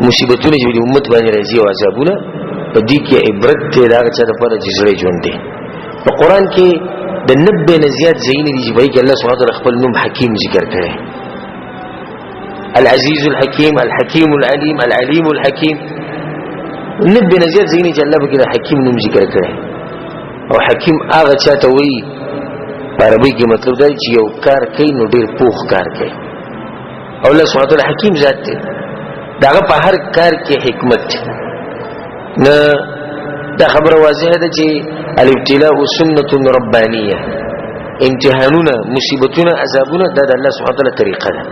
مصیبتونه چې د امت باندې راځي او عذابونه په دې کې عبرت دی دا چې د پر جزړې ژوند دی په قران کې د 90 نه زیات ځایونه دي چې وایي الله سبحانه وتعالى خپل نوم حکیم ذکر کړي العزيز الحكيم الحكيم العليم العليم الحكيم 90 نه زیات ځایونه چې الله به حکیم نوم ذکر کړي او حکیم هغه چاته وایي په عربي کې مطلب دا چې یو کار کوي نو ډیر پوخ کار کوي او الله سبحانه وتعالى حکیم ذات دی داغه په هر کار کې حکمت نه دا خبره واضحه ده چې الابتلاء سنت ربانيه امتحانونه مصیبتونه عذابونه د الله سبحانه وتعالى طریقه ده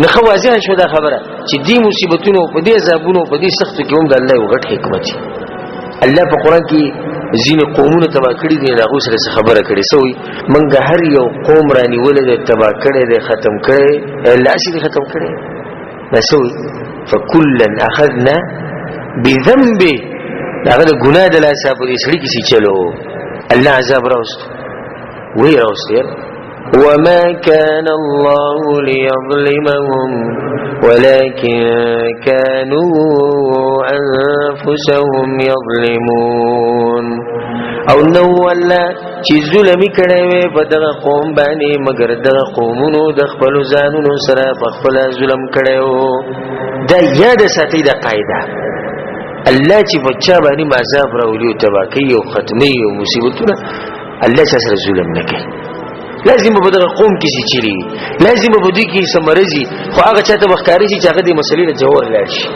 نه خو واضحه شو دا خبره چې دې مصیبتونه په دې عذابونه په دې سخت کې هم د الله یو غټ حکمت دی الله په قران کې زین قومونه تبا کړی دي دا اوس سره خبره کړي سوې منګه هر یو قوم رانی ولې تبا کړي دي ختم کړي الله شي ختم کړي نسوي فكلا اخذنا بذنبه داغه ګناه د لا صاحب دې سړي کې چلو الله عذاب راوست وی راوست وما كان الله ليظلمهم ولكن كانوا انفسهم يظلمون او نو الله چې ظلم کړي وي په دغه قوم باندې مگر دغه قومونو د خپل ځانونو سره په خپل ظلم کړي دا یاد ساتي د قاعده الله چې بچا باندې عذاب راولي او تباکی او ختمي او مصیبتونه الله سره ظلم نه کوي لازم په دغه قوم کې شي چيري لازم په دې کې سمرزي خو هغه چاته وختاري چې هغه د مسلې له جوهر لاړ شي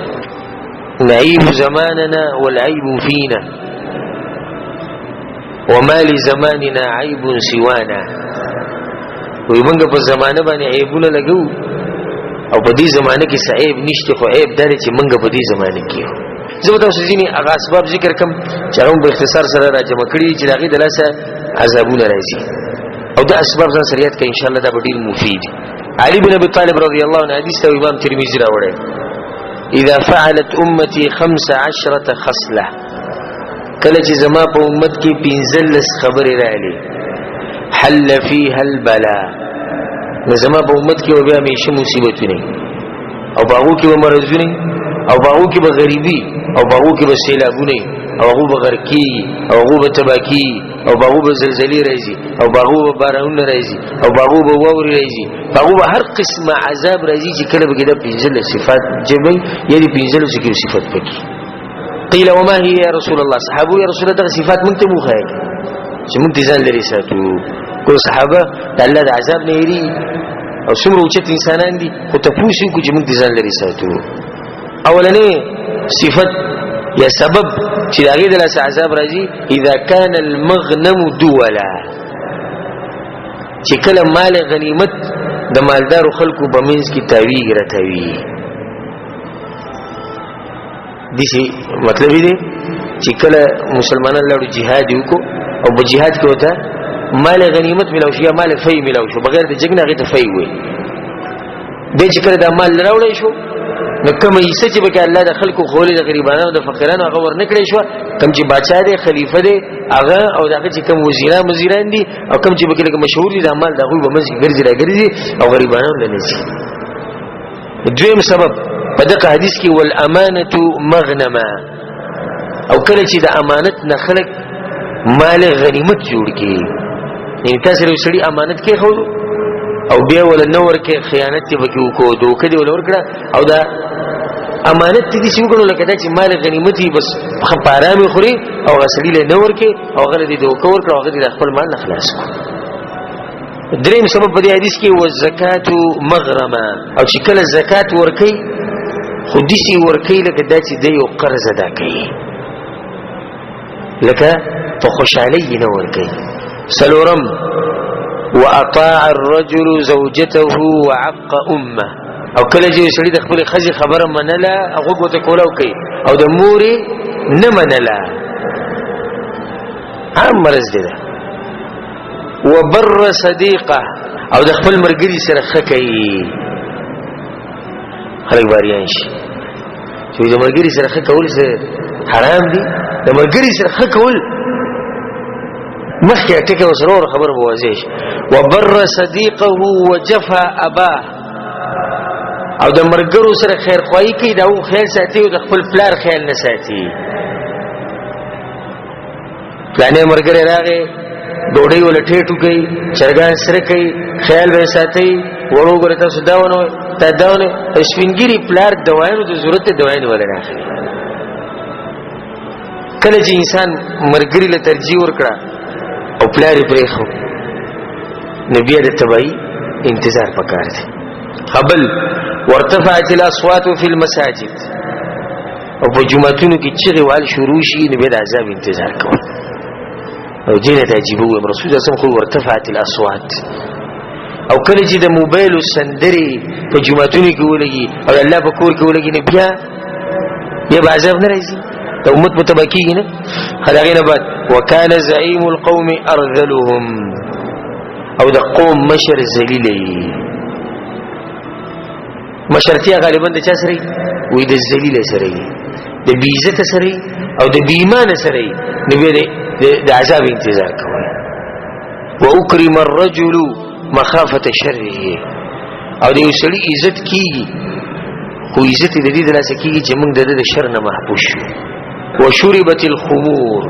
نعيب زماننا والعيب فينا وما لزماننا عيب سوانا وي موږ په زمانه باندې عيبونه لګو او په دې زمانه کې صعيب نشته خو عيب دار چې موږ په دې زمانه کې زه تاسو ځینې هغه اسباب ذکر کوم چې هغه په اختصار سره راجمع کړي چې دغه دلاسه عذابونه راځي او دا اسباب ځان سره یاد کړئ ان شاء الله دا به ډیر مفید علي بن ابي طالب رضی الله عنه حدیث ته امام ترمذی راوړی اذا فعلت امتي 15 خصله کله چې زما په امت کې 15 خبرې راغلي حل فيها البلاء زما په امت کې بیا همیشه مصیبتونه او باغو کې به مرزونه او باغو کې به غریبي او باغو کې به سیلابونه او باغو به غرقي او باغو به تباکی او باغو به زلزلې راځي او باغو به بارانونه راځي او باغو به ووري راځي باغو به هر قسمه عذاب راځي چې کله به د 15 صفات جمع یعنی 15 کې صفات پکې قيل وما هي يا رسول الله صحابه يا رسول الله صفات مونږ ته موخه چې مونږ ځان لري ساتو کو صحابه د الله د عذاب نه یری او څومره اوچت انسانان دي خو ته پوښتنه کو چې مونږ ځان لري ساتو اولنې صفت یا سبب چې دغه د لاس عذاب راځي اذا كان المغنم دولا چې کله مال غنیمت د مالدارو خلکو په منځ کې تاویږي راتوي دسی مطلب دی چې کله مسلمانان لاړو jihad وکړو او په jihad کې وته مال غنیمت ملو شو یا مال فی ملو شو بغیر د جګنه غي ته فی وي به چې کله د مال راوړی شو نو کومه یې چې به الله د خلکو خولې د غریبانو او د فقیرانو هغه ور نکړي شو کوم چې بادشاہ دی خلیفہ دی هغه او دغه چې کوم وزیران دي او کوم چې به کله مشهور دي د مال دغه به مسجد ګرځي او غریبانو نه نشي دویم سبب په دغه حدیث کې والامانه مغنما او کله چې د امانت نه خلک مال غنیمت جوړ کړي ان تاسو سړي امانت کې خو او بیا ول نور کې خیانت ته وکړو کو دوکه دی ولور کړه او دا امانت دې شي وکړو لکه دا چې مال غنیمت بس خپارامي خوري او غسړي له نور کې او غل دې دوکه ور کړه او غل دې خپل مال نه خلاص دریم سبب په دې حدیث کې و زکات مغرمه او چې کله زکات ورکي خودي ورکي لکه دا چې دی یو قرض ادا کوي لکه په خوشالۍ نه ورکي سلورم واطاع الرجل زوجته وعق امه او کله چې سړي د خپل خزي خبره منله هغه وته کولاو کوي او د موري نه منله عام مرز دي وبر صديقه او د خپل مرګري سره خکې خلک باریان شي چې د مرګري سره خکول څه حرام دي د مرګري سره خکول مخکې ټکه وسرور خبر بوازیش وبر صديقه وجفا اباه او د مرګرو سره خیر خوایي کوي دا و خیال ساتي او د خپل پلار خیال نه ساتي. پلانې مرګره راغې ډوډۍ ولټېټو کوي چرګان سره کوي خیال به ساتي ورو غره تاسو داونه تا داونه سپینګری پلار دوايانو د ضرورت دوايانو ولا راخلي. کله چې انسان مرګري له ترجیح ورکړه او پلار پرې خو نبی د تبعی انتظار پکار دی. قبل وارتفعت الاصوات في المساجد او په جمعتونو کې چغې وال شروع شي نبی د عذاب انتظار کوي. او دینه تعجبو رسول الله صلی الله علیه وسلم ارتفعت الاصوات او کله چې د موبایل سندري په جمعتونو کې ولګي او الله په کور کې ولګي نه بیا به عذاب نه راځي ته امت متبکیږي نه. هغه نه بعد وکانه زعيم القوم ارذلهم او د قوم مشر ذلیلې مشرتیا غالبا د چا سره وي د ذلیل سره د بی عزت سره او د بی ایمان سره نبی د عذاب انتظار کوي. واکرم الرجل مخافه شره او د یوسلی عزت کیږي خو عزت د دې د لاسه کیږي چې موږ د شر نه محفوظ شو. وشربت الخمور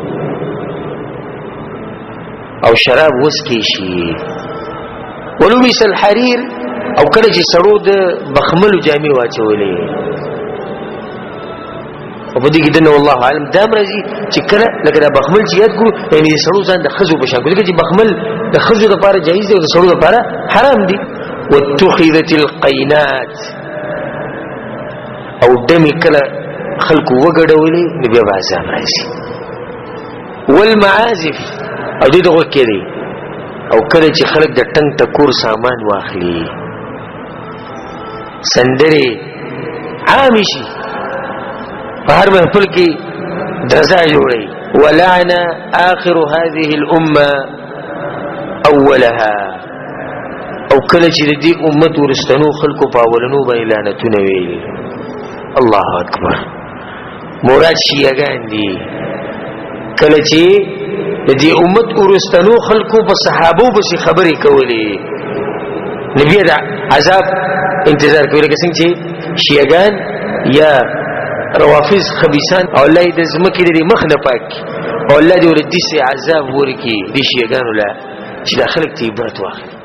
او شراب وسکی شي. ولبس الحرير او کله چې سړو د بخملو جامې واچولې او په دې کې دنه والله عالم دا مرزي چې کله لکه دا بخمل چې یاد کو یعنی سړو ځان د خزو په شکل کې چې بخمل د خزو لپاره جایز دی او د سړو لپاره حرام دی. واتخذت القينات او دم کله خلق وګړولې نبي بازار راځي. والمعازف او دې دغه کې دی او کله چې خلق د ټنګ ټکور سامان واخلي سندري عامشي په هر محفل کې درزا جوړي. ولعن آخر هذه الامه اولها او کله چې دې امت ورستنو خلقو په اولنو باندې لعنتونه ویلي. الله اکبر. مراد شیعاګان دي. کله چې دې امت ورستنو خلقو په صحابو به خبرې کولې نبی دا عذاب انتظار کوي لکه څنګه چې شیعاګان یا روافض خبيثان او الله دې زمکه دې مخ نه پاک او الله دې ور دې سي عذاب ورکی دې شیعاګان ولا چې داخلك ته عبرت واخلي.